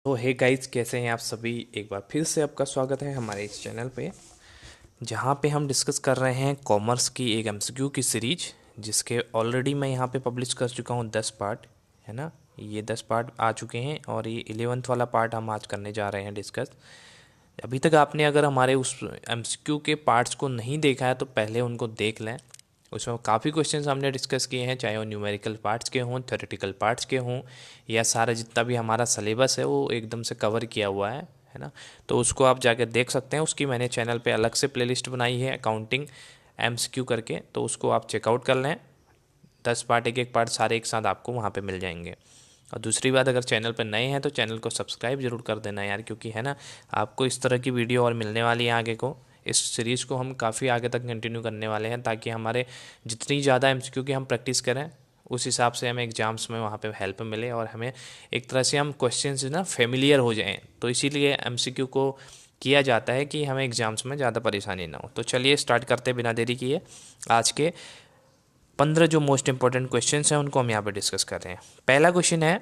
तो hey guys, कैसे हैं आप सभी। एक बार फिर से आपका स्वागत है हमारे इस चैनल पे, जहाँ पे हम डिस्कस कर रहे हैं कॉमर्स की एक एमसीक्यू की सीरीज, जिसके ऑलरेडी मैं यहाँ पे पब्लिश कर चुका हूँ 10 पार्ट, है ना। ये 10 पार्ट आ चुके हैं और ये 11th वाला पार्ट हम आज करने जा रहे हैं डिस्कस। अभी तक आपने अगर हमारे उस एमसीक्यू के पार्ट्स को नहीं देखा है तो पहले उनको देख लें। उसमें काफ़ी क्वेश्चंस हमने डिस्कस किए हैं, चाहे वो न्यूमेरिकल पार्ट्स के हों, थ्योरेटिकल पार्ट्स के हों, या सारा जितना भी हमारा सिलेबस है वो एकदम से कवर किया हुआ है ना। तो उसको आप जाके देख सकते हैं। उसकी मैंने चैनल पे अलग से प्लेलिस्ट बनाई है अकाउंटिंग एमसीक्यू करके, तो उसको आप चेकआउट कर लें। 10 पार्ट, एक एक पार्ट सारे एक साथ आपको वहाँ पे मिल जाएंगे। और दूसरी बात, अगर चैनल पर नए हैं तो चैनल को सब्सक्राइब जरूर कर देना यार, क्योंकि है ना, आपको इस तरह की वीडियो और मिलने वाली है आगे को। इस सीरीज़ को हम काफ़ी आगे तक कंटिन्यू करने वाले हैं, ताकि हमारे जितनी ज़्यादा एमसीक्यू की हम प्रैक्टिस करें, उस हिसाब से हमें एग्जाम्स में वहाँ पे हेल्प मिले और हमें एक तरह से हम क्वेश्चन से ना फेमिलियर हो जाएं। तो इसीलिए एमसीक्यू को किया जाता है कि हमें एग्जाम्स में ज़्यादा परेशानी ना हो। तो चलिए स्टार्ट करते बिना देरी किए। आज के 15 जो मोस्ट इंपॉर्टेंट क्वेश्चन हैं उनको हम यहाँ पे डिस्कस कर रहे हैं। पहला क्वेश्चन है,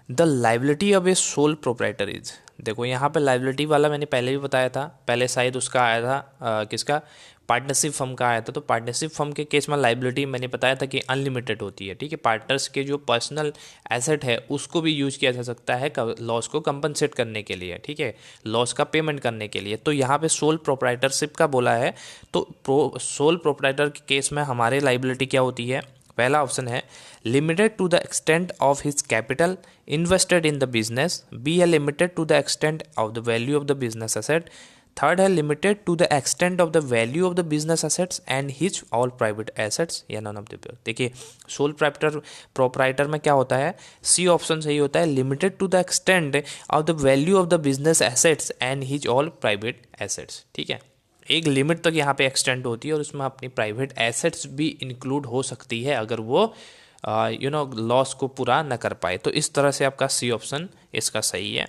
the liability of A sole proprietor is. देखो यहाँ पे लाइबिलिटी वाला मैंने पहले भी बताया था, पहले शायद उसका आया था किसका, पार्टनरशिप फर्म का आया था। तो पार्टनरशिप फर्म के केस में लाइबिलिटी मैंने बताया था कि अनलिमिटेड होती है, ठीक है। पार्टनर्स के जो पर्सनल एसेट है उसको भी यूज किया जा सकता है लॉस को कंपनसेट करने के लिए, ठीक है, लॉस का पेमेंट करने के लिए। तो यहाँ पे सोल प्रोप्राइटरशिप का बोला है, तो सोल प्रोप्राइटर के केस में हमारे लाइबिलिटी क्या होती है। पहला ऑप्शन है, limited to the extent of his capital invested in the business. B है, limited to the extent of the value of the business asset. Third है, limited to the extent of the value of the business assets and his all private assets, या none of the. देखिए, sole proprietor में क्या होता है, C option सही होता है, limited to the extent of the value of the business assets and his all private assets, ठीक है। एक लिमिट तक यहाँ पे एक्सटेंड होती है और उसमें अपनी प्राइवेट एसेट्स भी इंक्लूड हो सकती है अगर वो लॉस को पूरा न कर पाए। तो इस तरह से आपका सी ऑप्शन इसका सही है।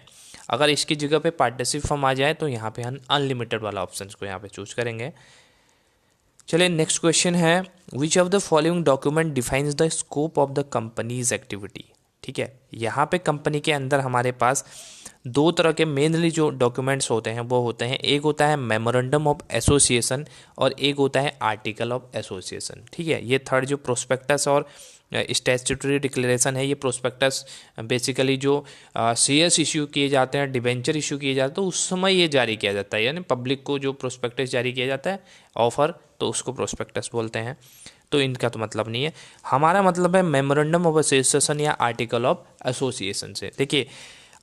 अगर इसकी जगह पे पार्टनरशिप फर्म आ जाए तो यहाँ पे हम अनलिमिटेड वाला ऑप्शन को यहाँ पे चूज करेंगे। चलिए नेक्स्ट क्वेश्चन है, which of the following document defines the scope of the companies activity. ठीक है, यहाँ पे कंपनी के अंदर हमारे पास दो तरह के मेनली जो डॉक्यूमेंट्स होते हैं वो होते हैं, एक होता है मेमोरेंडम ऑफ एसोसिएशन और एक होता है आर्टिकल ऑफ एसोसिएशन, ठीक है। ये थर्ड जो प्रोस्पेक्टस और स्टैट्यूटरी डिक्लेरेशन है, ये प्रोस्पेक्टस बेसिकली जो शेयर्स इश्यू किए जाते हैं, डिबेंचर इश्यू किए जाते हैं, तो उस समय ये जारी किया जाता है, यानी पब्लिक को जो प्रोस्पेक्टस जारी किया जाता है ऑफर, तो उसको प्रोस्पेक्टस बोलते हैं। तो इनका तो मतलब नहीं है, हमारा मतलब है मेमोरेंडम ऑफ एसोसिएशन या आर्टिकल ऑफ एसोसिएशन से। देखिए,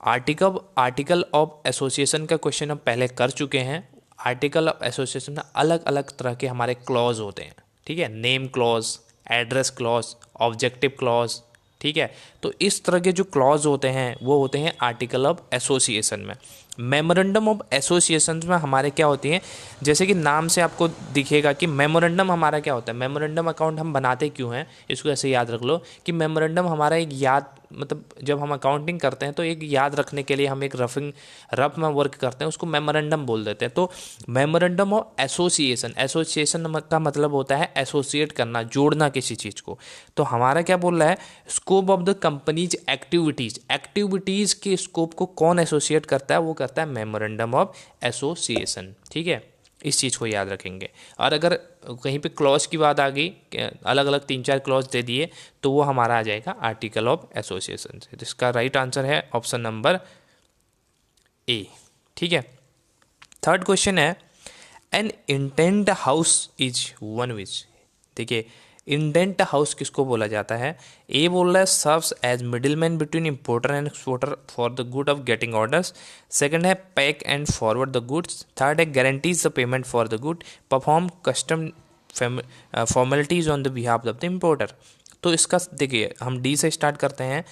आर्टिकल ऑफ एसोसिएशन का क्वेश्चन हम पहले कर चुके हैं। आर्टिकल ऑफ एसोसिएशन में अलग अलग तरह के हमारे क्लॉज होते हैं, ठीक है, name clause, address clause, objective clause, ठीक है। तो इस तरह के जो क्लॉज होते हैं वो होते हैं आर्टिकल ऑफ एसोसिएशन में। मेमोरेंडम ऑफ एसोसिएशन में हमारे क्या होती हैं, जैसे कि नाम से आपको दिखेगा कि मेमोरेंडम हमारा क्या होता है। मेमोरेंडम अकाउंट हम बनाते क्यों हैं, इसको ऐसे याद रख लो कि मेमोरेंडम हमारा एक याद, मतलब जब हम अकाउंटिंग करते हैं तो एक याद रखने के लिए हम एक रफ में वर्क करते हैं, उसको मेमोरेंडम बोल देते हैं। तो मेमोरेंडम ऑफ एसोसिएशन, एसोसिएशन का मतलब होता है एसोसिएट करना, जोड़ना किसी चीज़ को। तो हमारा क्या बोल रहा है, scope of the companies activities, activities के स्कोप को कौन एसोसिएट करता है, वो करता है मेमोरेंडम ऑफ एसोसिएशन, ठीक है। इस चीज़ को याद रखेंगे। और अगर कहीं पे क्लॉज की बात आ गई, अलग अलग 3-4 क्लॉज दे दिए, तो वो हमारा आ जाएगा आर्टिकल ऑफ एसोसिएशन से। इसका राइट आंसर है ऑप्शन नंबर ए, ठीक है। थर्ड क्वेश्चन है, an intent house is one which. देखिए, इंडेंट हाउस किसको बोला जाता है, ए बोल रहा है serves as middleman between importer and exporter for the good of getting orders. Second है pack and forward the goods. Third है guarantees the payment for the good, perform custom formalities on the behalf of the importer. तो इसका देखिए, हम D से start करते हैं,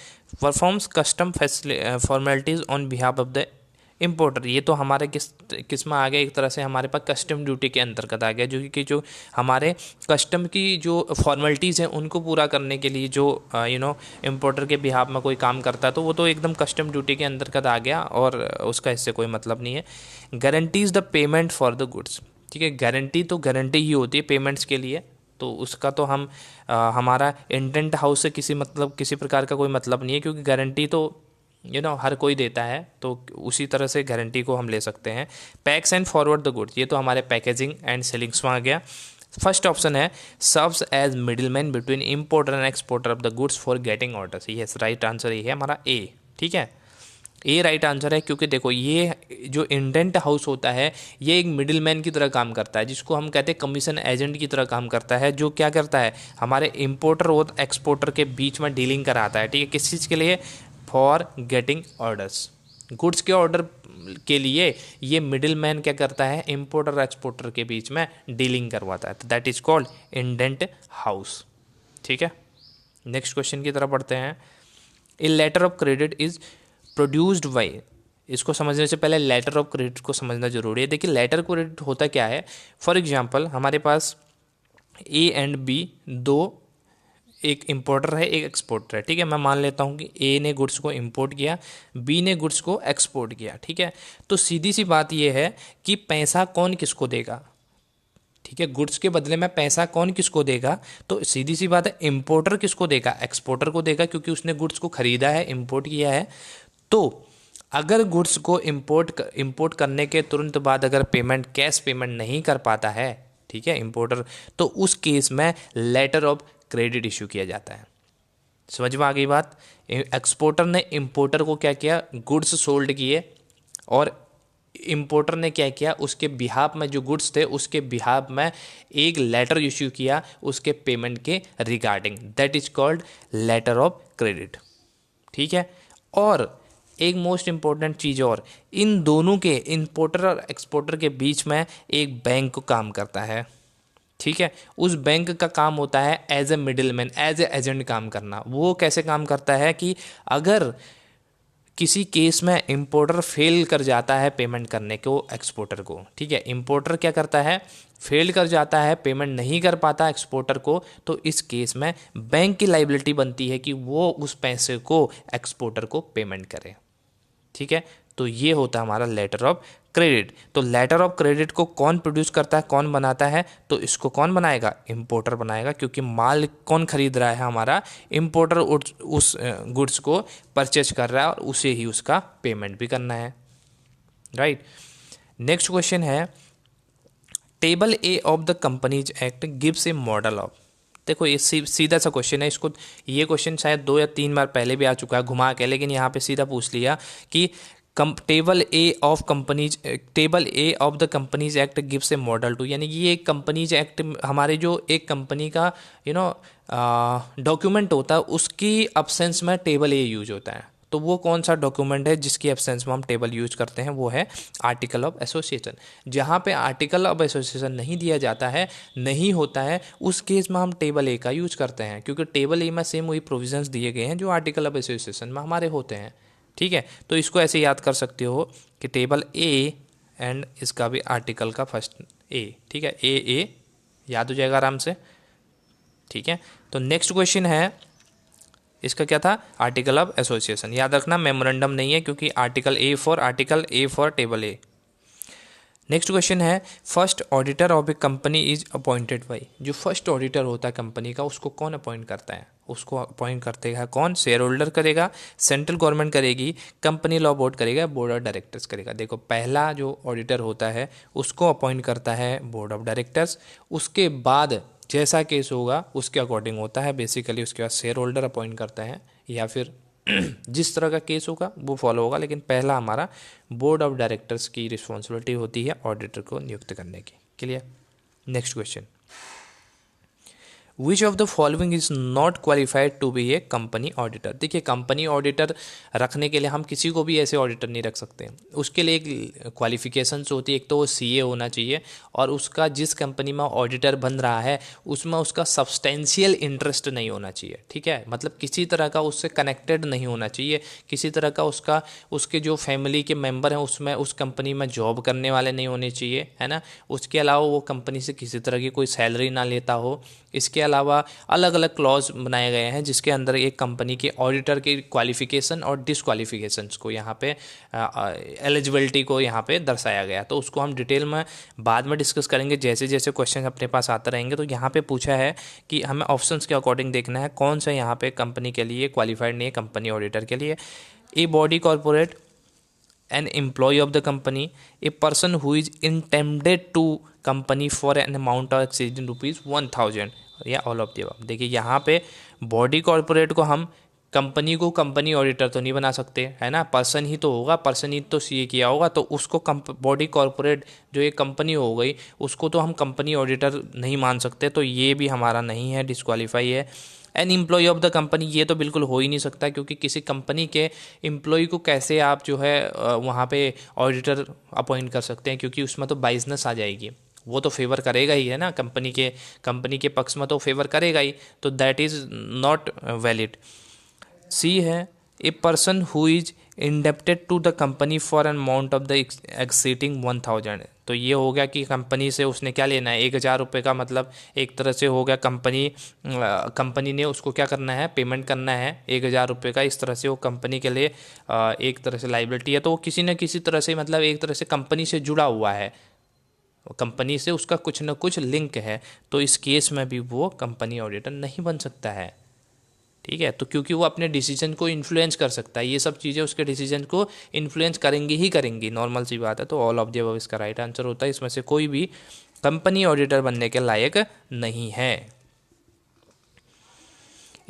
performs custom formalities on behalf of the importer. ये तो हमारे किस में आ गया, एक तरह से हमारे पास कस्टम ड्यूटी के अंतर्गत आ गया, जो हमारे कस्टम की जो फॉर्मेलिटीज़ हैं उनको पूरा करने के लिए जो इम्पोर्टर के बिहाफ में कोई काम करता है, तो वो तो एकदम कस्टम ड्यूटी के अंतर्गत आ गया और उसका इससे कोई मतलब नहीं है। Guarantees the payment for the goods, ठीक है। गारंटी तो गारंटी ही होती है पेमेंट्स के लिए, तो उसका तो हम हमारा इंटेंट हाउस से किसी प्रकार का कोई मतलब नहीं है, क्योंकि गारंटी तो हर कोई देता है, तो उसी तरह से गारंटी को हम ले सकते हैं। Packs and forward the goods, ये तो हमारे पैकेजिंग एंड सेलिंग्स में आ गया। फर्स्ट ऑप्शन है serves as middleman between importer and exporter of the goods for getting orders. Yes, right answer ये है हमारा ए। ठीक है, ए राइट आंसर है, क्योंकि देखो ये जो इंडेंट हाउस होता है ये एक मिडिल मैन की तरह काम करता है, जिसको हम कहते हैं कमीशन एजेंट की तरह काम करता है, जो क्या करता है हमारे इंपोर्टर और एक्सपोर्टर के बीच में डीलिंग कराता है। ठीक है, किस चीज़ के लिए? फॉर गेटिंग ऑर्डर्स, गुड्स के ऑर्डर के लिए ये मिडिल मैन क्या करता है, इंपोर्टर और एक्सपोर्टर के बीच में डीलिंग करवाता है, तो that is called indent house. ठीक है, नेक्स्ट क्वेश्चन की तरफ बढ़ते हैं। A letter of credit is produced by, इसको समझने से पहले लेटर ऑफ क्रेडिट को समझना जरूरी है। देखिए लेटर ऑफ क्रेडिट होता क्या है, फॉर एग्जांपल हमारे पास ए एंड बी दो, एक इंपोर्टर है एक एक्सपोर्टर है। ठीक है, मैं मान लेता हूँ कि ए ने गुड्स को इंपोर्ट किया, बी ने गुड्स को एक्सपोर्ट किया। ठीक है, तो सीधी सी बात यह है कि पैसा कौन किसको देगा। ठीक है, गुड्स के बदले में पैसा कौन किसको देगा, तो सीधी सी बात है इंपोर्टर किसको देगा, एक्सपोर्टर को देगा, क्योंकि उसने गुड्स को खरीदा है, इंपोर्ट किया है। तो अगर गुड्स को इंपोर्ट करने के तुरंत बाद अगर पेमेंट कैश पेमेंट नहीं कर पाता है, ठीक है इंपोर्टर, तो उस केस में लेटर ऑफ क्रेडिट इशू किया जाता है। समझ में आ गई बात? एक्सपोर्टर ने इंपोर्टर को क्या किया, गुड्स सोल्ड किए, और इंपोर्टर ने क्या किया, उसके बिहाफ में जो गुड्स थे उसके बिहाफ में एक लेटर इश्यू किया उसके पेमेंट के regarding, that is called letter of credit. ठीक है, और एक मोस्ट इंपॉर्टेंट चीज़ और, इन दोनों के इंपोर्टर और एक्सपोर्टर के बीच में एक बैंक काम करता है। ठीक है, उस बैंक का काम होता है as a middleman, as a agent काम करना। वो कैसे काम करता है कि अगर किसी केस में इंपोर्टर फेल कर जाता है पेमेंट करने को एक्सपोर्टर को, ठीक है, इंपोर्टर क्या करता है, फेल कर जाता है, पेमेंट नहीं कर पाता एक्सपोर्टर को, तो इस केस में बैंक की लाइबिलिटी बनती है कि वो उस पैसे को एक्सपोर्टर को पेमेंट करे। ठीक है, तो ये होता है हमारा लेटर ऑफ क्रेडिट। तो लेटर ऑफ क्रेडिट को कौन प्रोड्यूस करता है, कौन बनाता है, तो इसको कौन बनाएगा, इंपोर्टर बनाएगा, क्योंकि माल कौन खरीद रहा है, हमारा इंपोर्टर उस गुड्स को परचेज कर रहा है और उसे ही उसका पेमेंट भी करना है। राइट, नेक्स्ट क्वेश्चन है table A of the companies act gives a model of. देखो ये सीधा सा क्वेश्चन है, इसको ये क्वेश्चन शायद 2 या 3 बार पहले भी आ चुका है घुमा के, लेकिन यहाँ पे सीधा पूछ लिया कि table A of the companies act gives a model to, यानी कि ये कंपनीज एक्ट हमारे जो एक कंपनी का डॉक्यूमेंट होता है उसकी अब्सेंस में टेबल ए यूज होता है। तो वो कौन सा डॉक्यूमेंट है जिसकी एब्सेंस में हम टेबल यूज करते हैं, वो है आर्टिकल ऑफ एसोसिएशन। जहाँ पे आर्टिकल ऑफ एसोसिएशन नहीं दिया जाता है, नहीं होता है, उस केस में हम टेबल ए का यूज करते हैं, क्योंकि टेबल ए में सेम वही प्रोविजंस दिए गए हैं जो आर्टिकल ऑफ एसोसिएशन में हमारे होते हैं। ठीक है, तो इसको ऐसे याद कर सकते हो कि टेबल ए एंड इसका भी आर्टिकल का फर्स्ट ए। ठीक है, ए याद हो जाएगा आराम से। ठीक है, तो नेक्स्ट क्वेश्चन है, इसका क्या था, आर्टिकल ऑफ एसोसिएशन। याद रखना मेमोरेंडम नहीं है, क्योंकि article A for table A. Next question है first auditor of a company is appointed by. जो फर्स्ट ऑडिटर होता है कंपनी का उसको कौन अपॉइंट करता है, उसको अपॉइंट करते हैं कौन, शेयर होल्डर करेगा, सेंट्रल गवर्नमेंट करेगी, कंपनी लॉ बोर्ड करेगा, बोर्ड ऑफ डायरेक्टर्स करेगा। देखो पहला जो ऑडिटर होता है उसको अपॉइंट करता है बोर्ड ऑफ डायरेक्टर्स, उसके बाद जैसा केस होगा उसके अकॉर्डिंग होता है, बेसिकली उसके बाद शेयर होल्डर अपॉइंट करता है, या फिर जिस तरह का केस होगा वो फॉलो होगा, लेकिन पहला हमारा बोर्ड ऑफ डायरेक्टर्स की रिस्पॉन्सिबिलिटी होती है ऑडिटर को नियुक्त करने की। Clear? Next question, which of the following is not qualified to be a company auditor. देखिए कंपनी ऑडिटर रखने के लिए हम किसी को भी ऐसे ऑडिटर नहीं रख सकते, उसके लिए एक क्वालिफिकेशंस होती है। एक तो वो सीए होना चाहिए, और उसका जिस कंपनी में ऑडिटर बन रहा है उसमें उसका सब्सटेंशियल इंटरेस्ट नहीं होना चाहिए। ठीक है, मतलब किसी तरह का उससे कनेक्टेड नहीं होना चाहिए, किसी तरह का उसके जो फैमिली के मेम्बर हैं उसमें उस कंपनी में जॉब करने वाले नहीं होने चाहिए, है ना। उसके अलावा वो कंपनी से किसी तरह की कोई सैलरी ना लेता हो। इसके अलावा अलग अलग क्लॉज बनाए गए हैं जिसके अंदर एक कंपनी के ऑडिटर की क्वालिफिकेशन और डिसक्वालिफिकेशंस को यहाँ पे एलिजिबिलिटी को यहाँ पे दर्शाया गया। तो उसको हम डिटेल में बाद में डिस्कस करेंगे जैसे जैसे क्वेश्चन अपने पास आते रहेंगे। तो यहाँ पे पूछा है कि हमें ऑप्शंस के अकॉर्डिंग देखना है कौन सा यहाँ पे कंपनी के लिए क्वालिफाइड नहीं है कंपनी ऑडिटर के लिए। A body corporate, an employee of the company, a person who is intended to company for an amount of exceeding ₹1000 या ऑल ऑफ द अबव। देखिए यहाँ पे बॉडी कॉर्पोरेट को हम कंपनी को कंपनी ऑडिटर तो नहीं बना सकते, है ना, पर्सन ही तो होगा, पर्सन ही तो सीए किया होगा, तो उसको बॉडी कॉर्पोरेट जो ये कंपनी हो गई उसको तो हम कंपनी ऑडिटर नहीं मान सकते, तो ये भी हमारा नहीं है, डिस्क्वालीफाई है। An employ of the company, ये तो बिल्कुल हो ही नहीं सकता, क्योंकि किसी कंपनी के एम्प्लॉय को कैसे आप जो है वहाँ पे ऑडिटर अपॉइंट कर सकते हैं, क्योंकि उसमें तो बाइजनेस आ जाएगी, वो तो फेवर करेगा ही, है ना, कंपनी के पक्ष में तो फेवर करेगा ही, तो that is not valid. C है a person who is indebted to the company for an amount of the exceeding 1000। तो ये हो गया कि कंपनी से उसने क्या लेना है, 1000 रुपये का, मतलब एक तरह से हो गया कंपनी ने उसको क्या करना है, पेमेंट करना है 1000 रुपये का। इस तरह से वो कंपनी के लिए एक तरह से लाइबिलिटी है, तो वो किसी न किसी तरह से, मतलब एक तरह से कंपनी से जुड़ा हुआ है, कंपनी से उसका कुछ न कुछ लिंक है, तो इस केस में भी वो कंपनी ऑडिटर नहीं बन सकता है। ठीक है, तो क्योंकि वो अपने डिसीजन को इन्फ्लुएंस कर सकता है, ये सब चीज़ें उसके डिसीजन को इन्फ्लुएंस करेंगी ही करेंगी, नॉर्मल सी बात है। तो ऑल ऑफ द अबव इसका राइट आंसर होता है, इसमें से कोई भी कंपनी ऑडिटर बनने के लायक नहीं है।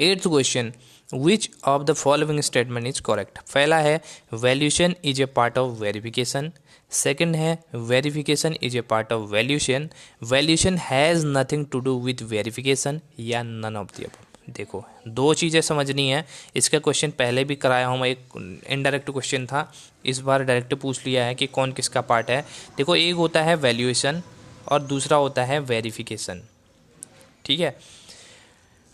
8th question, which of the following statement is correct. पहला है valuation is a part of verification, second है verification is a part of valuation, valuation has nothing to do with verification, या none of the above. देखो, दो चीज़ें समझनी है, इसका क्वेश्चन पहले भी कराया हूँ, एक इनडायरेक्ट क्वेश्चन था, इस बार डायरेक्ट पूछ लिया है कि कौन किसका पार्ट है। देखो, एक होता है वैल्यूएशन और दूसरा होता है वेरिफिकेशन। ठीक है,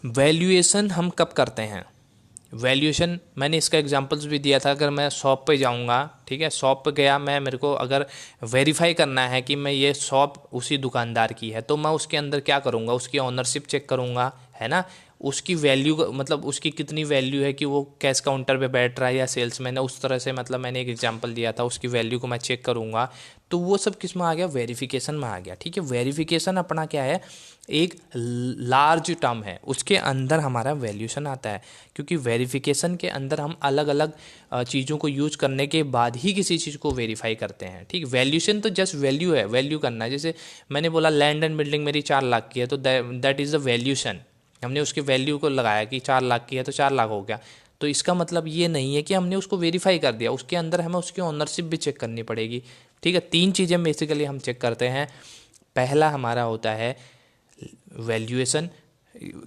वैल्यूएशन हम कब करते हैं, वैल्यूएशन मैंने इसका एग्जांपल्स भी दिया था। अगर मैं शॉप पे जाऊंगा, ठीक है, शॉप पे गया मैं, मेरे को अगर वेरीफाई करना है कि मैं ये शॉप उसी दुकानदार की है, तो मैं उसके अंदर क्या करूंगा, उसकी ऑनरशिप चेक करूंगा, है ना, उसकी वैल्यू, मतलब उसकी कितनी वैल्यू है, कि वो कैश काउंटर पे बैठ रहा है या सेल्समैन है, उस तरह से, मतलब मैंने एक एग्जांपल दिया था, उसकी वैल्यू को मैं चेक करूंगा। तो वो सब किस में आ गया, वेरिफिकेशन में आ गया। ठीक है, वेरिफिकेशन अपना क्या है, एक लार्ज टर्म है, उसके अंदर हमारा वैल्यूएशन आता है, क्योंकि वेरिफिकेशन के अंदर हम अलग अलग चीज़ों को यूज करने के बाद ही किसी चीज़ को वेरीफाई करते हैं। ठीक, वैल्यूएशन तो जस्ट वैल्यू है, वैल्यू करना है। जैसे मैंने बोला लैंड एंड बिल्डिंग मेरी 4 लाख की है, तो दैट इज़ द वैल्यूएशन, हमने उसकी वैल्यू को लगाया कि 4 लाख की है तो 4 लाख हो गया। तो इसका मतलब ये नहीं है कि हमने उसको वेरीफाई कर दिया, उसके अंदर हमें उसकी ऑनरशिप भी चेक करनी पड़ेगी। ठीक है, 3 चीज़ें बेसिकली हम चेक करते हैं। पहला हमारा होता है वैल्यूएशन,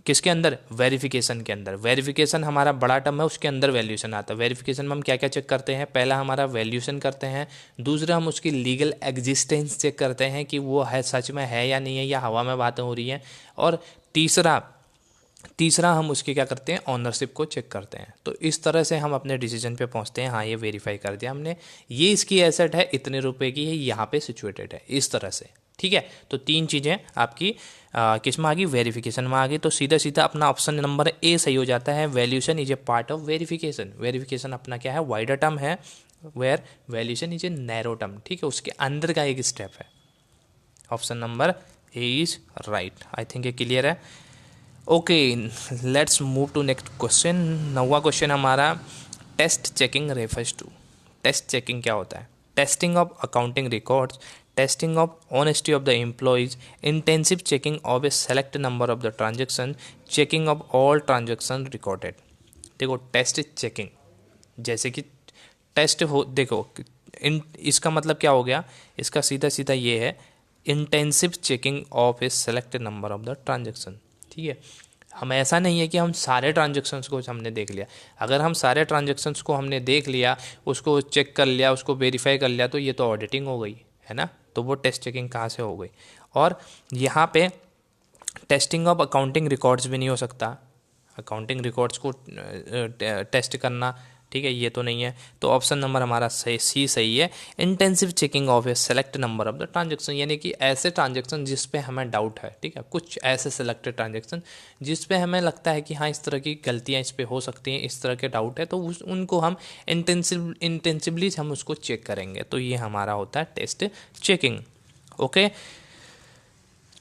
किसके अंदर, वेरिफिकेशन के अंदर। वेरिफिकेशन हमारा बड़ा टर्म है, उसके अंदर वैल्यूएशन आता है। वेरिफिकेशन में हम क्या क्या चेक करते हैं, पहला हमारा वैल्यूएशन करते हैं, दूसरा हम उसकी लीगल एग्जिस्टेंस चेक करते हैं कि वो है, सच में है या नहीं है, या हवा में बातें हो रही हैं, और तीसरा हम उसकी क्या करते हैं, ऑनरशिप को चेक करते हैं। तो इस तरह से हम अपने डिसीजन पे पहुंचते हैं, हाँ ये वेरीफाई कर दिया हमने, ये इसकी एसेट है, इतने रुपए की है, यहाँ पे सिचुएटेड है, इस तरह से। ठीक है, तो 3 चीज़ें आपकी किस में आ गई, वेरिफिकेशन में आ गई। तो सीधा सीधा अपना ऑप्शन नंबर ए सही हो जाता है, valuation is a part of verification. Verification अपना क्या है, वाइडर टर्म है, where valuation is a narrow term. ठीक है, उसके अंदर का एक स्टेप है। Option number A is right. I think ये क्लियर है। Okay, let's move to next question. 9वां क्वेश्चन हमारा, test checking refers to. Test checking क्या होता है, testing of accounting records, testing of honesty of the employees, intensive checking of A select number of the transaction, checking of all transaction recorded. देखो, test checking जैसे कि test हो, देखो इसका मतलब क्या हो गया, इसका सीधा सीधा ये है, intensive checking of A select number of the transaction. ठीक है, हम ऐसा नहीं है कि हम सारे ट्रांजेक्शन्स को हमने देख लिया। अगर हम सारे ट्रांजेक्शन्स को हमने देख लिया, उसको चेक कर लिया, उसको वेरीफाई कर लिया, तो ये तो ऑडिटिंग हो गई, है ना, तो वो टेस्ट चेकिंग कहाँ से हो गई। और यहाँ पे टेस्टिंग ऑफ अकाउंटिंग रिकॉर्ड्स भी नहीं हो सकता, अकाउंटिंग रिकॉर्ड्स को टेस्ट करना, ठीक है, ये तो नहीं है। तो ऑप्शन नंबर हमारा सी सही है, intensive checking of A select number of the transaction, यानी कि ऐसे ट्रांजेक्शन जिस पे हमें डाउट है। ठीक है, कुछ ऐसे सेलेक्टेड ट्रांजेक्शन जिस पे हमें लगता है कि हाँ इस तरह की गलतियाँ इस पे हो सकती हैं, इस तरह के डाउट है, तो उनको हम इंटेंसिवली हम उसको चेक करेंगे। तो ये हमारा होता है टेस्ट चेकिंग। ओके,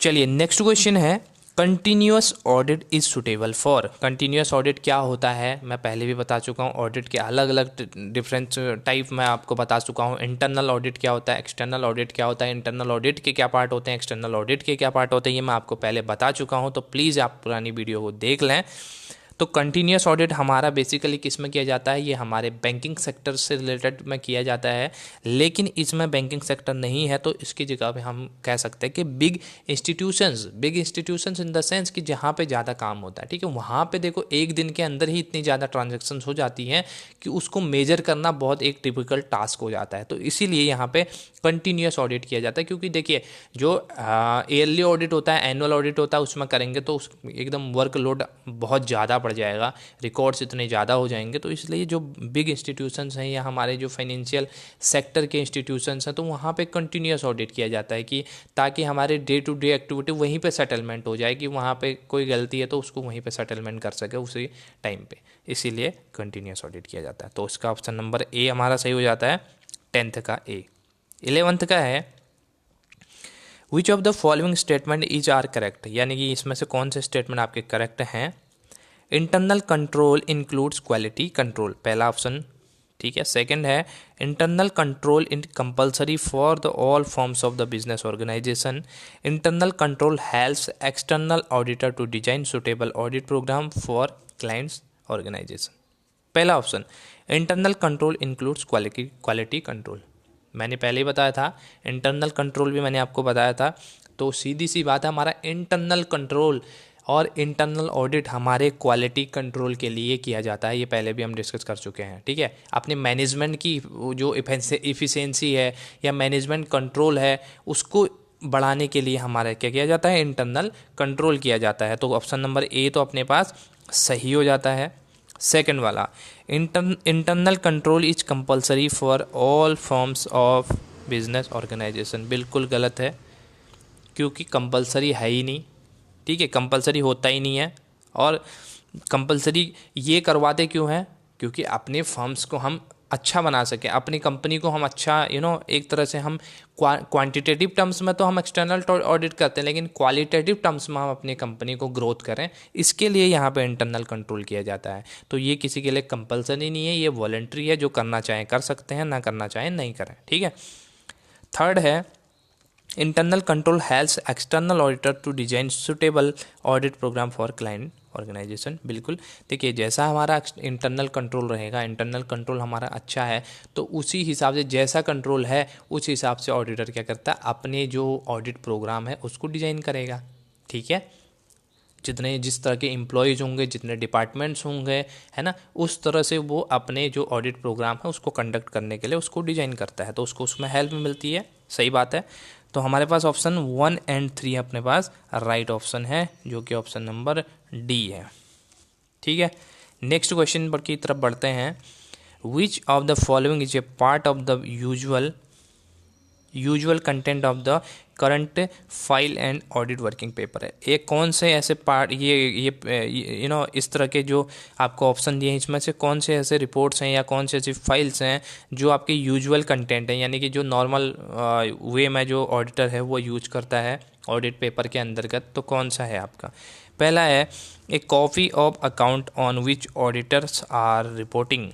चलिए नेक्स्ट क्वेश्चन है, continuous audit is suitable for. Continuous audit क्या होता है मैं पहले भी बता चुका हूँ। ऑडिट के अलग अलग डिफरेंट टाइप मैं आपको बता चुका हूँ। इंटरनल ऑडिट क्या होता है, एक्सटर्नल ऑडिट क्या होता है, इंटरनल ऑडिट के क्या पार्ट होते हैं, एक्सटर्नल ऑडिट के क्या पार्ट होते हैं, ये मैं आपको पहले बता चुका हूँ। तो प्लीज़ आप पुरानी वीडियो को देख लें। तो कंटिन्यूअस ऑडिट हमारा बेसिकली किस में किया जाता है, ये हमारे बैंकिंग सेक्टर से रिलेटेड में किया जाता है। लेकिन इसमें बैंकिंग सेक्टर नहीं है तो इसकी जगह पे हम कह सकते हैं कि big institutions in the sense कि जहाँ पे ज़्यादा काम होता है, ठीक है। वहाँ पे देखो एक दिन के अंदर ही इतनी ज़्यादा ट्रांजेक्शन हो जाती हैं कि उसको मेजर करना बहुत एक टिपिकल टास्क हो जाता है। तो इसीलिए यहाँ पे कंटिन्यूअस ऑडिट किया जाता है। क्योंकि देखिए जो ईयरली ऑडिट होता है, एनुअल ऑडिट होता है, उसमें करेंगे तो उस एकदम वर्कलोड बहुत ज़्यादा बढ़ जाएगा, रिकॉर्ड्स इतने ज़्यादा हो जाएंगे। तो इसलिए जो बिग इंस्टीट्यूशंस हैं या हमारे जो फाइनेंशियल सेक्टर के इंस्टीट्यूशंस हैं तो वहाँ पे कंटिन्यूअस ऑडिट किया जाता है कि ताकि हमारे डे टू डे एक्टिविटी वहीं पे सेटलमेंट हो जाए, कि वहाँ पे कोई गलती है तो उसको वहीं पे सेटलमेंट कर सके उसी टाइम पे। इसीलिए कंटिन्यूअस ऑडिट किया जाता है। तो उसका ऑप्शन नंबर ए हमारा सही हो जाता है, 10th का ए। 11th का है which of the following statement is are correct, यानी कि इसमें से कौन से स्टेटमेंट आपके करेक्ट हैं। Internal control includes quality control, पहला ऑप्शन ठीक है। सेकंड है internal control in compulsory for the all forms of the business organisation. Internal control helps external auditor to design suitable audit programme for clients organisation. पहला option internal control includes quality control, मैंने पहले ही बताया था। Internal control भी मैंने आपको बताया था। तो सीधी सी बात है, हमारा इंटरनल कंट्रोल और इंटरनल ऑडिट हमारे क्वालिटी कंट्रोल के लिए किया जाता है। ये पहले भी हम डिस्कस कर चुके हैं, ठीक है। अपने मैनेजमेंट की जो इफ़िशियंसी है या मैनेजमेंट कंट्रोल है उसको बढ़ाने के लिए हमारा क्या किया जाता है, इंटरनल कंट्रोल किया जाता है। तो ऑप्शन नंबर ए तो अपने पास सही हो जाता है। सेकंड वाला internal control is compulsory for all forms of business organisation, बिल्कुल गलत है क्योंकि कंपलसरी है ही नहीं, ठीक है। कंपलसरी होता ही नहीं है। और कंपलसरी ये करवाते क्यों हैं, क्योंकि अपने फर्म्स को हम अच्छा बना सकें, अपनी कंपनी को हम अच्छा एक तरह से हम क्वांटिटेटिव टर्म्स में तो हम एक्सटर्नल ऑडिट करते हैं, लेकिन क्वालिटेटिव टर्म्स में हम अपनी कंपनी को ग्रोथ करें, इसके लिए यहाँ पे इंटरनल कंट्रोल किया जाता है। तो ये किसी के लिए कंपलसरी नहीं है, ये वॉलंटरी है, जो करना चाहें कर सकते हैं, ना करना चाहें नहीं करें, ठीक है। थर्ड है internal control helps external auditor to design suitable audit programme for client organisation. बिल्कुल, देखिए जैसा हमारा इंटरनल कंट्रोल रहेगा, इंटरनल कंट्रोल हमारा अच्छा है तो उसी हिसाब से जैसा कंट्रोल है उस हिसाब से ऑडिटर क्या करता है, अपने जो ऑडिट प्रोग्राम है उसको डिजाइन करेगा, ठीक है। जिस तरह के एम्प्लॉयज़ होंगे, जितने डिपार्टमेंट्स होंगे, है ना, उस तरह से वो अपने जो ऑडिट प्रोग्राम है उसको कंडक्ट करने के लिए उसको डिजाइन करता है, तो उसको उसमें हेल्प मिलती है। सही बात है। तो हमारे पास ऑप्शन 1 और 3 अपने पास राइट ऑप्शन है, जो कि ऑप्शन नंबर डी है, ठीक है। नेक्स्ट क्वेश्चन पर की तरफ बढ़ते हैं। विच of the following is a part of the usual content of the current file and audit working paper है। ये कौन से ऐसे पार्ट, ये इस तरह के जो आपको ऑप्शन दिए हैं इसमें से कौन से ऐसे रिपोर्ट्स हैं या कौन से ऐसी फाइल्स हैं जो आपके यूजुअल कंटेंट हैं, यानी कि जो नॉर्मल वे में जो ऑडिटर है वो यूज करता है ऑडिट पेपर के अंतर्गत, तो कौन सा है आपका। पहला है a copy of account on which auditors are reporting,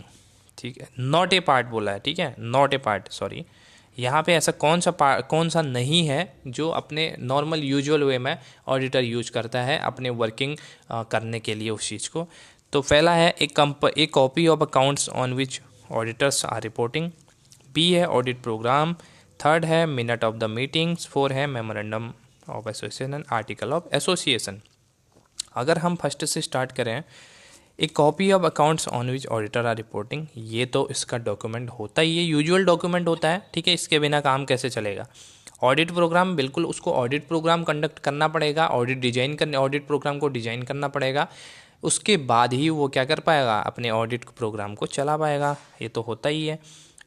ठीक है। नॉट ए पार्ट बोला है, ठीक है, नॉट ए पार्ट, सॉरी। यहाँ पे ऐसा कौन सा नहीं है जो अपने नॉर्मल यूजुअल वे में ऑडिटर यूज करता है अपने वर्किंग करने के लिए उस चीज़ को। तो पहला है a copy of accounts on which auditors are reporting. B है ऑडिट प्रोग्राम। थर्ड है मिनट ऑफ द मीटिंग्स। 4 है memorandum of association and article of association. अगर हम फर्स्ट से स्टार्ट करें, एक copy of accounts on which auditor are reporting, ये तो इसका डॉक्यूमेंट होता ही है, यूजुअल डॉक्यूमेंट होता है, ठीक है। इसके बिना काम कैसे चलेगा। ऑडिट प्रोग्राम, बिल्कुल उसको ऑडिट प्रोग्राम कंडक्ट करना पड़ेगा, ऑडिट प्रोग्राम को डिजाइन करना पड़ेगा, उसके बाद ही वो क्या कर पाएगा, अपने ऑडिट प्रोग्राम को चला पाएगा, ये तो होता ही है।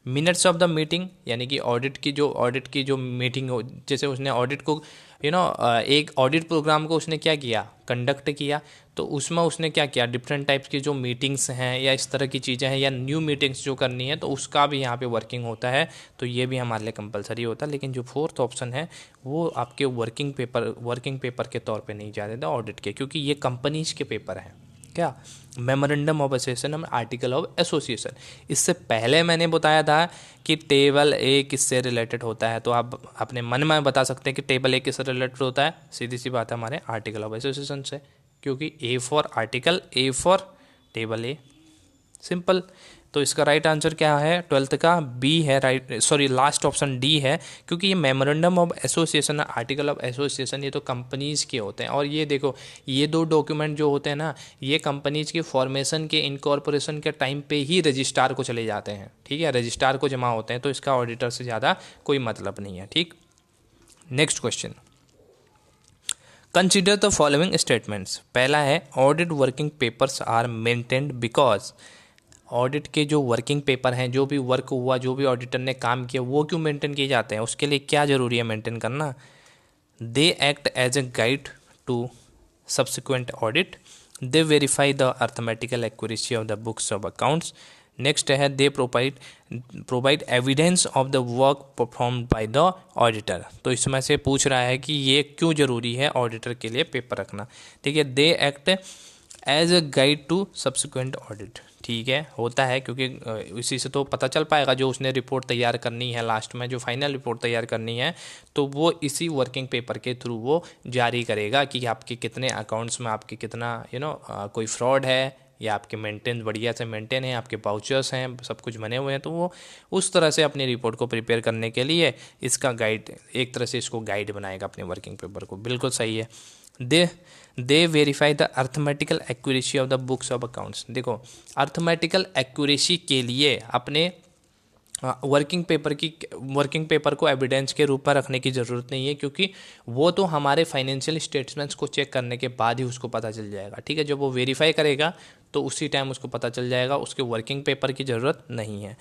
मिनट्स ऑफ द मीटिंग, यानी कि ऑडिट की जो मीटिंग हो, जैसे उसने ऑडिट को एक ऑडिट प्रोग्राम को उसने क्या किया, कंडक्ट किया, तो उसमें उसने क्या किया, डिफरेंट टाइप्स की जो मीटिंग्स हैं या इस तरह की चीज़ें हैं या न्यू मीटिंग्स जो करनी है, तो उसका भी यहाँ पे वर्किंग होता है, तो ये भी हमारे लिए कंपलसरी होता है। लेकिन जो फोर्थ ऑप्शन है वो आपके वर्किंग पेपर के तौर पे नहीं जाते थे ऑडिट के, क्योंकि ये कंपनीज के पेपर हैं। क्या, memorandum of association, article of association. इससे पहले मैंने बताया था कि टेबल ए किससे रिलेटेड होता है, तो आप अपने मन में बता सकते हैं कि टेबल ए किससे रिलेटेड होता है, सीधी सी बात है हमारे आर्टिकल ऑफ एसोसिएशन से, क्योंकि A for article, A for table A, simple. तो इसका राइट आंसर क्या है, 12th का बी है, right, sorry last option D है, क्योंकि ये memorandum of association, article of association, ये तो कंपनीज़ के होते हैं। और ये देखो, ये दो डॉक्यूमेंट जो होते हैं ना, ये कंपनीज़ के फॉर्मेशन के, इनकॉर्पोरेशन के टाइम पे ही रजिस्ट्रार को चले जाते हैं, ठीक है, रजिस्ट्रार को जमा होते हैं, तो इसका ऑडिटर से ज़्यादा कोई मतलब नहीं है, ठीक। Next question, consider the following statements. पहला है, audit working papers are maintained because, audit के जो वर्किंग पेपर हैं, जो भी वर्क हुआ, जो भी ऑडिटर ने काम किया, वो क्यों मेंटेन किए जाते हैं, उसके लिए क्या ज़रूरी है मेंटेन करना। They act as a guide to subsequent audit, they verify the arithmetical accuracy of the books of accounts. Next है, they provide evidence of the work performed by the auditor. तो इसमें से पूछ रहा है कि ये क्यों ज़रूरी है ऑडिटर के लिए पेपर रखना, ठीक है। They act as a guide to subsequent audit, ठीक है, होता है, क्योंकि इसी से तो पता चल पाएगा जो उसने रिपोर्ट तैयार करनी है, लास्ट में जो फाइनल रिपोर्ट तैयार करनी है, तो वो इसी वर्किंग पेपर के थ्रू वो जारी करेगा कि आपके कितने अकाउंट्स में आपके कितना कोई फ्रॉड है, या आपके मेंटेन बढ़िया से मेंटेन है, आपके वाउचर्स हैं, सब कुछ बने हुए हैं, तो वो उस तरह से अपनी रिपोर्ट को प्रिपेयर करने के लिए इसका गाइड, एक तरह से इसको गाइड बनाएगा अपने वर्किंग पेपर को, बिल्कुल सही है। They verify the arithmetical accuracy of the books of accounts. देखो, अर्थमेटिकल एक्यूरेसी के लिए अपने वर्किंग पेपर को एविडेंस के रूप में रखने की ज़रूरत नहीं है, क्योंकि वो तो हमारे फाइनेंशियल स्टेटमेंट्स को चेक करने के बाद ही उसको पता चल जाएगा, ठीक है। जब वो वेरीफाई करेगा तो उसी टाइम उसको पता चल जाएगा, उसके वर्किंग पेपर की ज़रूरत नहीं है।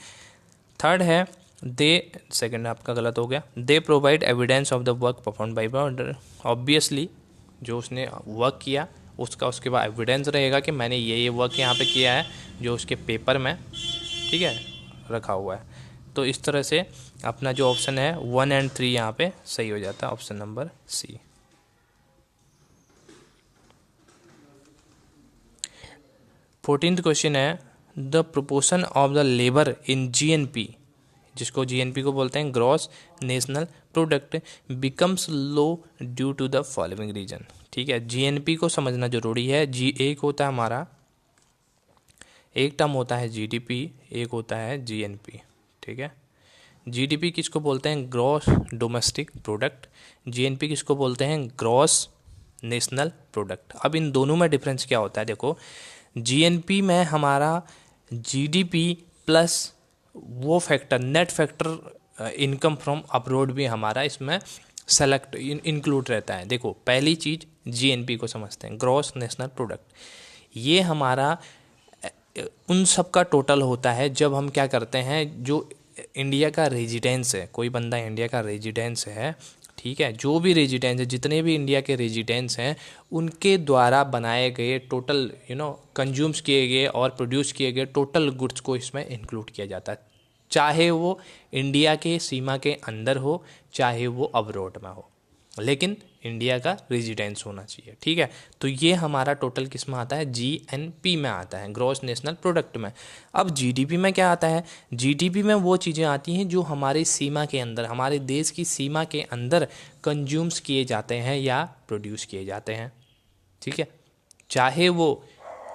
थर्ड है, सेकंड आपका गलत हो गया, दे provide evidence of the work perform by auditor. Obviously जो उसने वर्क किया उसका उसके बाद एविडेंस रहेगा कि मैंने ये वर्क यहाँ पे किया है, जो उसके पेपर में, ठीक है, रखा हुआ है। तो इस तरह से अपना जो ऑप्शन है 1 और 3 यहाँ पे सही हो जाता है, option number C. 14th question है, the proportion of the labour in GNP, जिसको जीएनपी को बोलते हैं gross national product, becomes low due to the following reason, ठीक है। जीएनपी को समझना जरूरी है। एक होता है हमारा, एक टर्म होता है जीडीपी, एक होता है जीएनपी, ठीक है। जीडीपी किसको बोलते हैं, ग्रॉस डोमेस्टिक प्रोडक्ट, जीएनपी किसको बोलते हैं, ग्रॉस नेशनल प्रोडक्ट। अब इन दोनों में डिफरेंस क्या होता है, देखो, जीएनपी में हमारा जीडीपी प्लस वो factor, net factor income from abroad भी हमारा इसमें सेलेक्ट इंक्लूड रहता है। देखो, पहली चीज़ जीएनपी को समझते हैं, ग्रॉस नेशनल प्रोडक्ट, ये हमारा उन सब का टोटल होता है जब हम क्या करते हैं, जो इंडिया का रेजिडेंस है, कोई बंदा इंडिया का रेजिडेंस है, ठीक है, जो भी रेजिडेंस है, जितने भी इंडिया के रेजिडेंस हैं, उनके द्वारा बनाए गए टोटल कंज्यूम्स किए गए और प्रोड्यूस किए गए टोटल गुड्स को इसमें इंक्लूड किया जाता है, चाहे वो इंडिया के सीमा के अंदर हो, चाहे वो अब्रॉड में हो, लेकिन इंडिया का रेजिडेंस होना चाहिए, ठीक है। तो ये हमारा टोटल किस में आता है, जीएनपी में आता है, ग्रॉस नेशनल प्रोडक्ट में। अब जीडीपी में क्या आता है, जीडीपी में वो चीज़ें आती हैं जो हमारी सीमा के अंदर, हमारे देश की सीमा के अंदर कंज्यूम्स किए जाते हैं या प्रोड्यूस किए जाते हैं, ठीक है, चाहे वो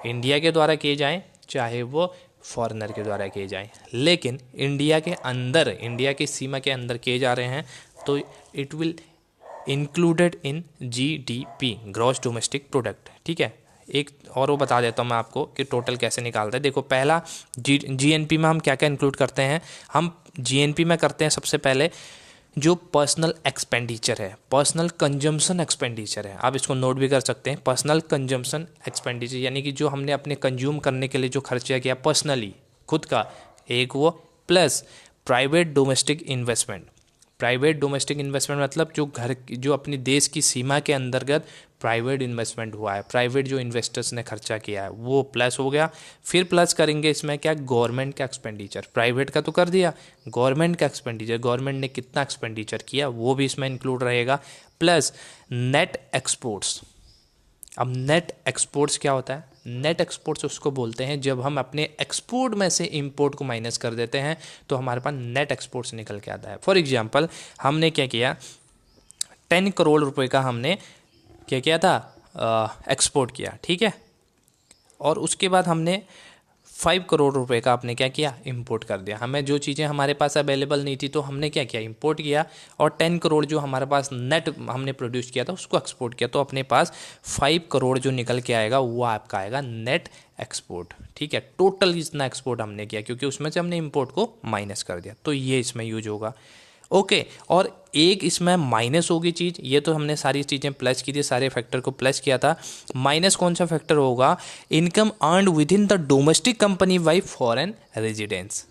इंडिया के द्वारा किए जाएँ, चाहे वो फॉरेनर के द्वारा किए जाएँ, लेकिन इंडिया के अंदर, इंडिया की सीमा के अंदर किए जा रहे हैं, तो it will included in GDP, gross domestic product, ठीक है। एक और वो बता देता हूँ मैं आपको कि टोटल कैसे निकालते हैं। देखो, पहला जीएनपी में हम क्या क्या इंक्लूड करते हैं, हम जीएनपी में करते हैं सबसे पहले जो पर्सनल एक्सपेंडिचर है, पर्सनल कंजम्पशन एक्सपेंडिचर है, आप इसको नोट भी कर सकते हैं, पर्सनल कंजम्पशन एक्सपेंडिचर, यानी कि जो हमने अपने कंज्यूम करने के लिए जो खर्चा किया पर्सनली खुद का, एक वो, plus private domestic investment. Private domestic investment मतलब जो अपनी देश की सीमा के अंतर्गत प्राइवेट इन्वेस्टमेंट हुआ है, प्राइवेट जो इन्वेस्टर्स ने खर्चा किया है वो प्लस हो गया। फिर प्लस करेंगे इसमें क्या, गवर्नमेंट का एक्सपेंडिचर। प्राइवेट का तो कर दिया, गवर्नमेंट का एक्सपेंडिचर, गवर्नमेंट ने कितना एक्सपेंडिचर किया वो भी इसमें इंक्लूड रहेगा। Plus net exports. अब नेट एक्सपोर्ट्स क्या होता है, नेट एक्सपोर्ट्स उसको बोलते हैं जब हम अपने एक्सपोर्ट में से इंपोर्ट को माइनस कर देते हैं तो हमारे पास नेट एक्सपोर्ट्स निकल के आता है। फॉर एग्जांपल हमने क्या किया, 10 करोड़ रुपए का हमने क्या किया था, एक्सपोर्ट किया, ठीक है। और उसके बाद हमने 5 करोड़ रुपए का आपने क्या किया, इंपोर्ट कर दिया। हमें जो चीज़ें हमारे पास अवेलेबल नहीं थी तो हमने क्या किया, इंपोर्ट किया। और 10 करोड़ जो हमारे पास नेट हमने प्रोड्यूस किया था उसको एक्सपोर्ट किया, तो अपने पास 5 करोड़ जो निकल के आएगा वो आपका आएगा नेट एक्सपोर्ट, ठीक है। टोटल जितना एक्सपोर्ट हमने किया क्योंकि उसमें से हमने इंपोर्ट को माइनस कर दिया, तो ये इसमें यूज होगा। ओके और एक इसमें माइनस होगी चीज़, ये तो हमने सारी चीज़ें प्लस की थी, सारे फैक्टर को प्लस किया था। माइनस कौन सा फैक्टर होगा, income earned with in the domestic accompany by foreign residence.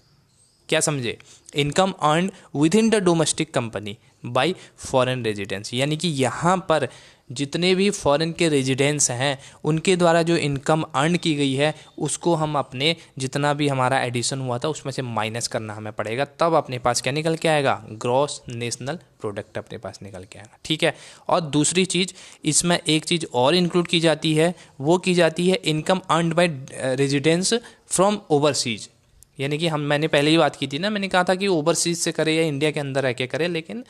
क्या समझे, income earned with in the domestic accompany by foreign residence, यानी कि यहाँ पर जितने भी फॉरेन के रेजिडेंट्स हैं उनके द्वारा जो इनकम अर्न की गई है उसको हम अपने जितना भी हमारा एडिशन हुआ था उसमें से माइनस करना हमें पड़ेगा, तब अपने पास क्या निकल के आएगा, ग्रॉस नेशनल प्रोडक्ट अपने पास निकल के आएगा, ठीक है। और दूसरी चीज़ इसमें एक चीज़ और इंक्लूड की जाती है, वो की जाती है income earned bye residents from overseas. यानी कि मैंने पहले ही बात की थी ना, मैंने कहा था कि ओवरसीज से करे या इंडिया के अंदर रह के करे, लेकिन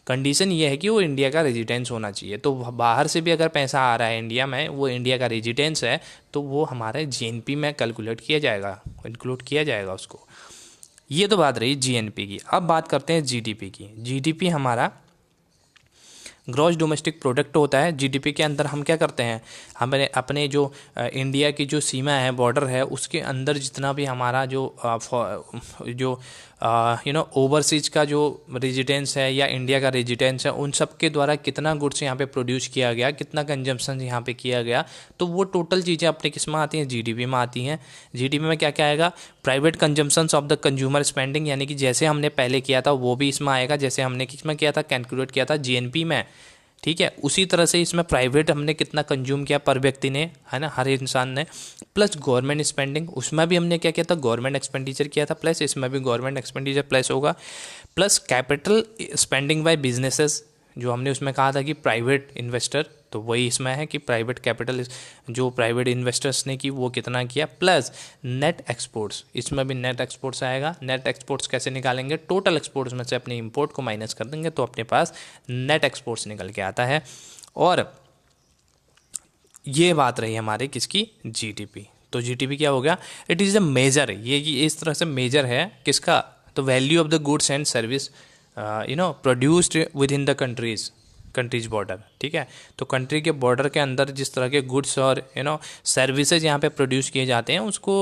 कंडीशन ये है कि वो इंडिया का रेजिडेंस होना चाहिए। तो बाहर से भी अगर पैसा आ रहा है इंडिया में, वो इंडिया का रेजिडेंस है, तो वो हमारे जीएनपी में कैलकुलेट किया जाएगा, इंक्लूड किया जाएगा उसको। ये तो बात रही जीएनपी की। अब बात करते हैं जीडीपी की। जीडीपी हमारा ग्रॉस डोमेस्टिक प्रोडक्ट होता है। जीडीपी के अंदर हम क्या करते हैं, हमें अपने जो इंडिया की जो सीमा है, बॉर्डर है, उसके अंदर जितना भी हमारा जो ओवरसीज का जो रेजिडेंस है या इंडिया का रेजिडेंस है, उन सब के द्वारा कितना गुड्स यहाँ पे प्रोड्यूस किया गया, कितना कंजम्पशन यहाँ पे किया गया, तो वो टोटल चीज़ें अपने किस में आती हैं, जीडीपी में आती हैं। जीडीपी में क्या क्या आएगा, private consumptions of the consumer spending, यानी कि जैसे हमने पहले किया था वो भी इसमें आएगा, जैसे हमने किसमें किया था, कैलकुलेट किया था जीएनपी में, ठीक है। उसी तरह से इसमें प्राइवेट हमने कितना कंज्यूम किया पर व्यक्ति ने, है ना, हर इंसान ने। प्लस गवर्नमेंट स्पेंडिंग, उसमें भी हमने क्या किया था, गवर्नमेंट एक्सपेंडिचर किया था, प्लस इसमें भी गवर्नमेंट एक्सपेंडिचर प्लस होगा। Plus capital spending by businesses, जो हमने उसमें कहा था कि प्राइवेट इन्वेस्टर, तो वही इसमें है कि प्राइवेट कैपिटल जो प्राइवेट इन्वेस्टर्स ने की वो कितना किया। प्लस नेट एक्सपोर्ट्स, इसमें भी नेट एक्सपोर्ट्स आएगा। नेट एक्सपोर्ट्स कैसे निकालेंगे, टोटल एक्सपोर्ट्स में से अपने इंपोर्ट को माइनस कर देंगे तो अपने पास नेट एक्सपोर्ट्स निकल के आता है। और ये बात रही हमारे किसकी, जीडीपी। तो जीडीपी क्या हो गया, इट इज़ अ मेजर, ये इस तरह से मेजर है किसका, तो value of the goods and service produced with in the countries border, ठीक है। तो कंट्री के बॉर्डर के अंदर जिस तरह के गुड्स और सर्विसेज यहाँ पे प्रोड्यूस किए जाते हैं उसको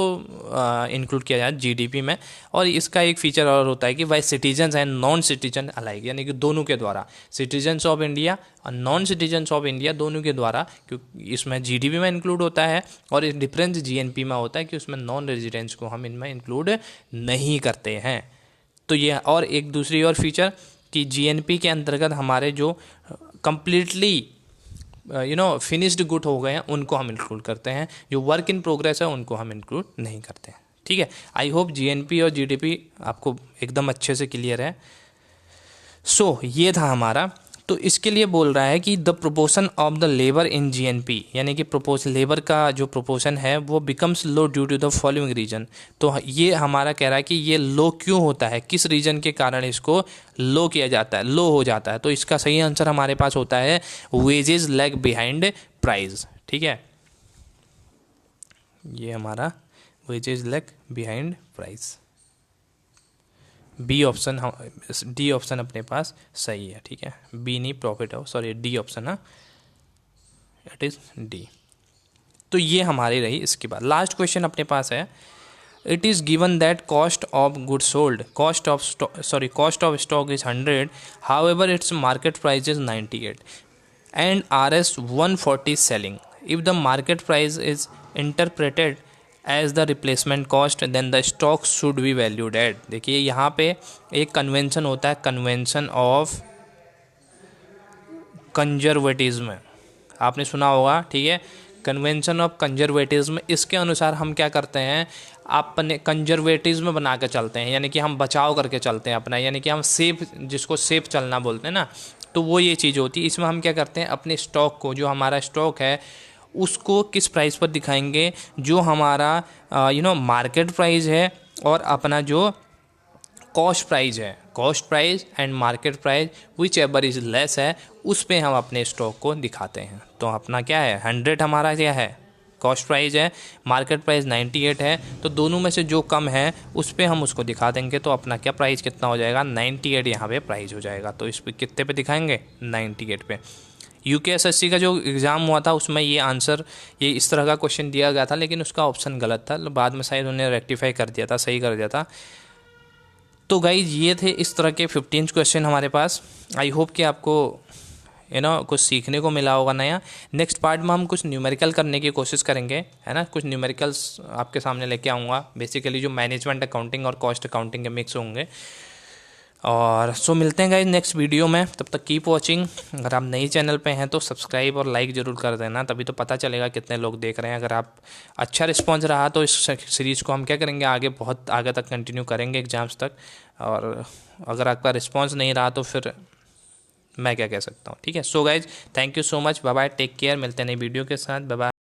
इंक्लूड किया जाए जीडीपी में। और इसका एक फीचर और होता है कि by citizens and non citizen alike, यानी कि दोनों के द्वारा, सिटीजन्स ऑफ इंडिया और नॉन सिटीजन्स ऑफ इंडिया दोनों के द्वारा, क्योंकि इसमें जीडीपी में इंक्लूड होता है और इस डिफरेंस जीएनपी में होता है कि उसमें नॉन रेजिडेंट्स को हम इनमें इंक्लूड नहीं करते हैं। तो ये और एक दूसरी और फीचर कि जीएनपी के अंतर्गत हमारे जो कंप्लीटली फिनिश्ड गुड हो गए हैं उनको हम इंक्लूड करते हैं, जो वर्क इन प्रोग्रेस है उनको हम इंक्लूड नहीं करते हैं, ठीक है। आई होप जीएनपी और जीडीपी आपको एकदम अच्छे से क्लियर है। सो ये था हमारा। तो इसके लिए बोल रहा है कि the proportion of the labour in GNP, यानी कि लेबर का जो प्रोपोर्शन है वो becomes low due to the following reason. तो ये हमारा कह रहा है कि ये लो क्यों होता है, किस रीजन के कारण इसको लो किया जाता है, लो हो जाता है। तो इसका सही आंसर हमारे पास होता है वेजेस लैग बिहाइंड प्राइस, ठीक है। ये हमारा wages lag behind price, B option, D option अपने पास सही है, ठीक है। बी नहीं, प्रॉफिट है, सॉरी डी ऑप्शन है, इट इज डी। तो ये हमारी रही। इसके बाद लास्ट क्वेश्चन अपने पास है, it is given that cost of good sold, cost of stock is 100, however its market price is 98 and RS 140 selling. If the market price is interpreted as the replacement cost then the stock should be valued at. देखिए यहाँ पे एक convention होता है, convention of conservatism, आपने सुना होगा, ठीक है, कन्वेंशन ऑफ कंजर्वेटिज्म। इसके अनुसार हम क्या करते हैं, अपने कंजर्वेटिज्म बना के चलते हैं, यानी कि हम बचाव करके चलते हैं अपना, यानी कि हम सेफ, जिसको सेफ चलना बोलते हैं ना, तो वो ये चीज़ होती है। इसमें हम क्या करते हैं, अपने स्टॉक को, जो हमारा स्टॉक है उसको किस प्राइस पर दिखाएंगे, जो हमारा मार्केट प्राइस है और अपना जो कॉस्ट प्राइस है, cost price and market price which ever is less है, उस पे हम अपने स्टॉक को दिखाते हैं। तो अपना क्या है, 100 हमारा क्या है कॉस्ट प्राइस है, मार्केट प्राइस 98 है, तो दोनों में से जो कम है उस पे हम उसको दिखा देंगे। तो अपना क्या प्राइस कितना हो जाएगा, 98 यहाँ पे प्राइस हो जाएगा। तो इस पे कितने पे दिखाएंगे, 98 पे। यूकेएसएससी का जो एग्ज़ाम हुआ था उसमें ये आंसर, ये इस तरह का क्वेश्चन दिया गया था, लेकिन उसका ऑप्शन गलत था, बाद में शायद उन्होंने रेक्टिफाई कर दिया था, सही कर दिया था। तो गाइज ये थे इस तरह के 15 क्वेश्चन हमारे पास। आई होप कि आपको कुछ सीखने को मिला होगा नया। नेक्स्ट पार्ट में हम कुछ न्यूमेरिकल करने की कोशिश करेंगे, है ना, कुछ न्यूमेरिकल्स आपके सामने लेके आऊँगा, बेसिकली जो मैनेजमेंट अकाउंटिंग और कॉस्ट अकाउंटिंग के मिक्स होंगे। और मिलते हैं गाइज नेक्स्ट वीडियो में, तब तक कीप वॉचिंग। अगर आप नई चैनल पे हैं तो सब्सक्राइब और लाइक ज़रूर कर देना, तभी तो पता चलेगा कितने लोग देख रहे हैं। अगर आप अच्छा रिस्पॉन्स रहा तो इस सीरीज़ को हम क्या करेंगे, आगे बहुत आगे तक कंटिन्यू करेंगे एग्जाम्स तक। और अगर आपका रिस्पॉन्स नहीं रहा तो फिर मैं क्या कह सकता हूँ, ठीक है। So guys thank you so much, bye bye, take care, मिलते हैं नई वीडियो के साथ, बाय बाय।